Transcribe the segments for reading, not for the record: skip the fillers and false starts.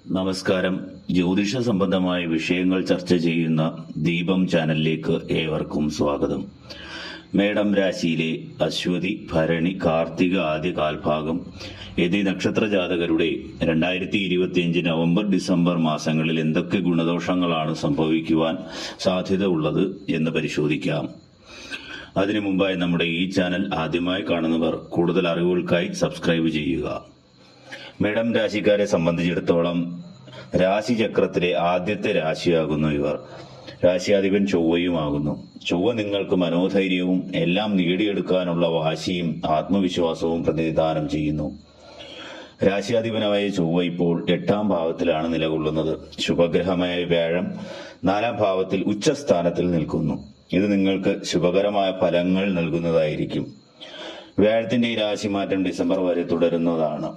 നമസ്കാരം. ജ്യോതിഷ സംബന്ധമായ വിഷയങ്ങൾ ചർച്ച ചെയ്യുന്ന ദീപം ചാനലിലേക്ക് ഏവർക്കും സ്വാഗതം. മേടം രാശിയിലെ അശ്വതി, ഭരണി, കാർത്തിക ആദ്യ കാൽഭാഗം എന്നീ നക്ഷത്ര ജാതകരുടെ 2025 നവംബർ ഡിസംബർ മാസങ്ങളിൽ എന്തൊക്കെ ഗുണദോഷങ്ങളാണ് സംഭവിക്കുവാൻ സാധ്യത ഉള്ളത് എന്ന് പരിശോധിക്കാം. അതിനു മുമ്പായി നമ്മുടെ ഈ ചാനൽ ആദ്യമായി കാണുന്നവർ കൂടുതൽ അറിവുകൾക്കായി സബ്സ്ക്രൈബ് ചെയ്യുക. മേടം രാശിക്കാരെ സംബന്ധിച്ചിടത്തോളം രാശിചക്രത്തിലെ ആദ്യത്തെ രാശിയാകുന്നു ഇവർ. രാശിയാധിപൻ ചൊവ്വയുമാകുന്നു. ചൊവ്വ നിങ്ങൾക്ക് മനോധൈര്യവും എല്ലാം നേടിയെടുക്കാനുള്ള വാശിയും ആത്മവിശ്വാസവും പ്രതിനിധാനം ചെയ്യുന്നു. രാശിയാധിപനായ ചൊവ്വ ഇപ്പോൾ 8ാം ഭാവത്തിലാണ് നിലകൊള്ളുന്നത്. ശുഭഗ്രഹമായ വ്യാഴം 4ാം ഭാവത്തിൽ ഉച്ചസ്ഥാനത്തിൽ നിൽക്കുന്നു. ഇത് നിങ്ങൾക്ക് ശുഭകരമായ ഫലങ്ങൾ നൽകുന്നതായിരിക്കും. വ്യാഴത്തിന്റെ ഈ രാശിമാറ്റം ഡിസംബർ വരെ തുടരുന്നതാണ്.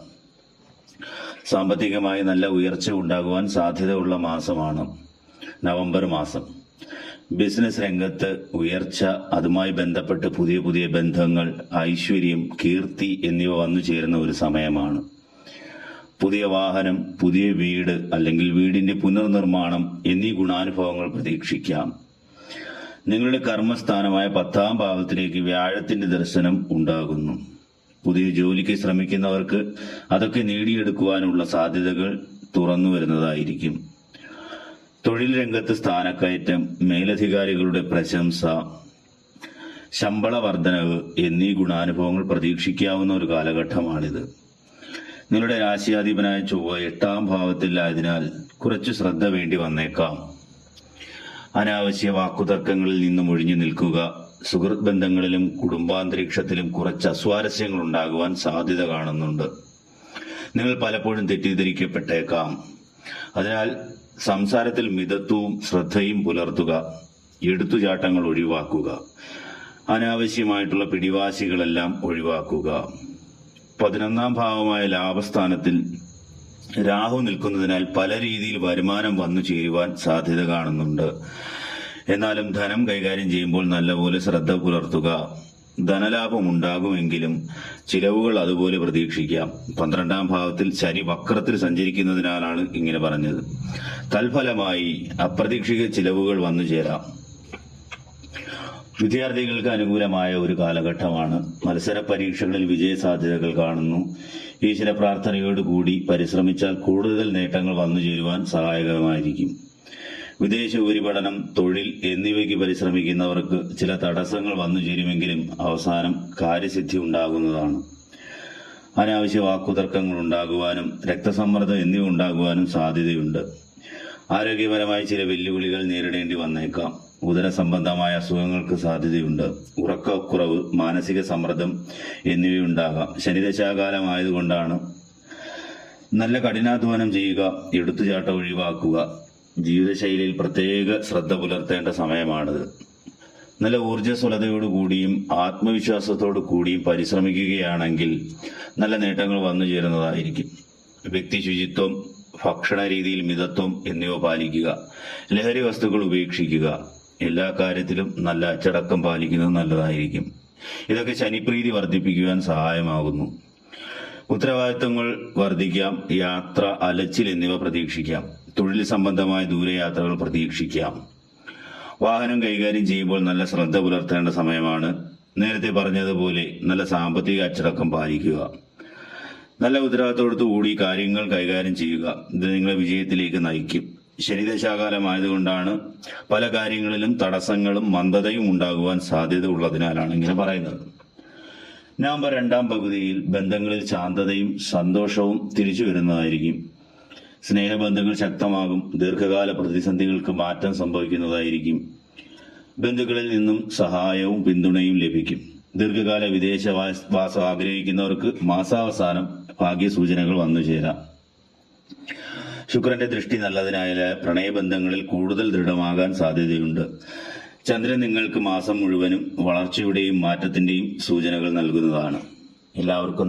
സാമ്പത്തികമായി നല്ല ഉയർച്ച ഉണ്ടാകുവാൻ സാധ്യതയുള്ള മാസമാണ് നവംബർ മാസം. ബിസിനസ് രംഗത്ത് ഉയർച്ച, അതുമായി ബന്ധപ്പെട്ട് പുതിയ പുതിയ ബന്ധങ്ങൾ, ഐശ്വര്യം, കീർത്തി എന്നിവ വന്നു ചേരുന്ന ഒരു സമയമാണ്. പുതിയ വാഹനം, പുതിയ വീട് അല്ലെങ്കിൽ വീടിന്റെ പുനർനിർമ്മാണം എന്നീ ഗുണാനുഭവങ്ങൾ പ്രതീക്ഷിക്കാം. നിങ്ങളുടെ കർമ്മസ്ഥാനമായ 10ാം ഭാവത്തിലേക്ക് വ്യാഴത്തിന്റെ ദർശനം ഉണ്ടാകുന്നു. പുതിയ ജോലിക്ക് ശ്രമിക്കുന്നവർക്ക് അതൊക്കെ നേടിയെടുക്കുവാനുള്ള സാധ്യതകൾ തുറന്നു വരുന്നതായിരിക്കും. തൊഴിൽ രംഗത്ത് സ്ഥാനക്കയറ്റം, മേലധികാരികളുടെ പ്രശംസ, ശമ്പള വർധനവ് എന്നീ ഗുണാനുഭവങ്ങൾ പ്രതീക്ഷിക്കാവുന്ന ഒരു കാലഘട്ടമാണിത്. നിങ്ങളുടെ രാശിയാധിപനായ ചൊവ്വ 8ാം ഭാവത്തിലായതിനാൽ കുറച്ചു ശ്രദ്ധ വേണ്ടി വന്നേക്കാം. അനാവശ്യ വാക്കുതർക്കങ്ങളിൽ നിന്നും ഒഴിഞ്ഞു നിൽക്കുക. സുഹൃത്ത് ബന്ധങ്ങളിലും കുടുംബാന്തരീക്ഷത്തിലും കുറച്ച് അസ്വാരസ്യങ്ങൾ ഉണ്ടാകുവാൻ സാധ്യത കാണുന്നുണ്ട്. നിങ്ങൾ പലപ്പോഴും തെറ്റിദ്ധരിക്കപ്പെട്ടേക്കാം. അതിനാൽ സംസാരത്തിൽ മിതത്വവും ശ്രദ്ധയും പുലർത്തുക. എടുത്തുചാട്ടങ്ങൾ ഒഴിവാക്കുക. അനാവശ്യമായിട്ടുള്ള പിടിവാശികളെല്ലാം ഒഴിവാക്കുക. 11ാം ഭാവമായ ലാഭസ്ഥാനത്തിൽ രാഹു നിൽക്കുന്നതിനാൽ പല രീതിയിൽ വരുമാനം വന്നു ചേരുവാൻ സാധ്യത കാണുന്നുണ്ട്. എന്നാലും ധനം കൈകാര്യം ചെയ്യുമ്പോൾ നല്ലപോലെ ശ്രദ്ധ പുലർത്തുക. ധനലാഭം ഉണ്ടാകുമെങ്കിലും ചിലവുകൾ അതുപോലെ പ്രതീക്ഷിക്കാം. 12ാം ഭാവത്തിൽ ശനി വക്രത്തിൽ സഞ്ചരിക്കുന്നതിനാലാണ് ഇങ്ങനെ പറഞ്ഞത്. തൽഫലമായി അപ്രതീക്ഷിത ചിലവുകൾ വന്നു ചേരാം. വിദ്യാർത്ഥികൾക്ക് അനുകൂലമായ ഒരു കാലഘട്ടമാണ്. മത്സര പരീക്ഷകളിൽ വിജയ സാധ്യതകൾ കാണുന്നു. ഈശ്വര പ്രാർത്ഥനയോടുകൂടി പരിശ്രമിച്ചാൽ കൂടുതൽ നേട്ടങ്ങൾ വന്നു ചേരുവാൻ സഹായകമായിരിക്കും. വിദേശ ഉപരിപഠനം, തൊഴിൽ എന്നിവയ്ക്ക് പരിശ്രമിക്കുന്നവർക്ക് ചില തടസ്സങ്ങൾ വന്നു ചേരുമെങ്കിലും അവസാനം കാര്യസിദ്ധി ഉണ്ടാകുന്നതാണ്. അനാവശ്യ വാക്കുതർക്കങ്ങൾ ഉണ്ടാകുവാനും രക്തസമ്മർദ്ദം എന്നിവ ഉണ്ടാകുവാനും സാധ്യതയുണ്ട്. ആരോഗ്യപരമായി ചില വെല്ലുവിളികൾ നേരിടേണ്ടി വന്നേക്കാം. ഉദര സംബന്ധമായ അസുഖങ്ങൾക്ക് സാധ്യതയുണ്ട്. ഉറക്കക്കുറവ്, മാനസിക സമ്മർദ്ദം എന്നിവയുണ്ടാകാം. ശനിദശാകാലമായതുകൊണ്ടാണ്. നല്ല കഠിനാധ്വാനം ചെയ്യുക. എടുത്തുചാട്ടം ഒഴിവാക്കുക. ജീവിതശൈലിയിൽ പ്രത്യേക ശ്രദ്ധ പുലർത്തേണ്ട സമയമാണിത്. നല്ല ഊർജ്ജസ്വലതയോടുകൂടിയും ആത്മവിശ്വാസത്തോടു കൂടിയും പരിശ്രമിക്കുകയാണെങ്കിൽ നല്ല നേട്ടങ്ങൾ വന്നു ചേരുന്നതായിരിക്കും. വ്യക്തി ശുചിത്വം, ഭക്ഷണ രീതിയിൽ മിതത്വം എന്നിവ പാലിക്കുക. ലഹരി വസ്തുക്കൾ ഉപേക്ഷിക്കുക. എല്ലാ കാര്യത്തിലും നല്ല അച്ചടക്കം പാലിക്കുന്നത് നല്ലതായിരിക്കും. ഇതൊക്കെ ശനിപ്രീതി വർദ്ധിപ്പിക്കുവാൻ സഹായമാകുന്നു. ഉത്തരവാദിത്തങ്ങൾ വർദ്ധിക്കാം. യാത്ര, അലച്ചിൽ എന്നിവ പ്രതീക്ഷിക്കാം. തൊഴിൽ സംബന്ധമായ ദൂരയാത്രകൾ പ്രതീക്ഷിക്കാം. വാഹനം കൈകാര്യം ചെയ്യുമ്പോൾ നല്ല ശ്രദ്ധ പുലർത്തേണ്ട സമയമാണ്. നേരത്തെ പറഞ്ഞതുപോലെ നല്ല സാമ്പത്തിക അച്ചടക്കം പാലിക്കുക. നല്ല ഉത്തരവാദിത്തത്തോടുകൂടി കാര്യങ്ങൾ കൈകാര്യം ചെയ്യുക. ഇത് നിങ്ങളെ വിജയത്തിലേക്ക് നയിക്കും. ശനിദശാകാലമായതുകൊണ്ടാണ് പല കാര്യങ്ങളിലും തടസ്സങ്ങളും മന്ദതയും ഉണ്ടാകുവാൻ സാധ്യത ഉള്ളതിനാലാണ് ഇങ്ങനെ പറയുന്നത്. നവംബർ 2ാം പകുതിയിൽ ബന്ധങ്ങളിൽ ശാന്തതയും സന്തോഷവും തിരിച്ചു വരുന്നതായിരിക്കും. സ്നേഹബന്ധങ്ങൾ ശക്തമാകും. ദീർഘകാല പ്രതിസന്ധികൾക്ക് മാറ്റം സംഭവിക്കുന്നതായിരിക്കും. ബന്ധുക്കളിൽ നിന്നും സഹായവും പിന്തുണയും ലഭിക്കും. ദീർഘകാല വിദേശവാസം ആഗ്രഹിക്കുന്നവർക്ക് മാസാവസാനം ഭാഗ്യസൂചനകൾ വന്നു ചേരാം. ശുക്രന്റെ ദൃഷ്ടി നല്ലതിനായാൽ പ്രണയബന്ധങ്ങളിൽ കൂടുതൽ ദൃഢമാകാൻ സാധ്യതയുണ്ട്. ചന്ദ്രൻ നിങ്ങൾക്ക് മാസം മുഴുവനും വളർച്ചയുടെയും മാറ്റത്തിന്റെയും സൂചനകൾ നൽകുന്നതാണ്. എല്ലാവർക്കും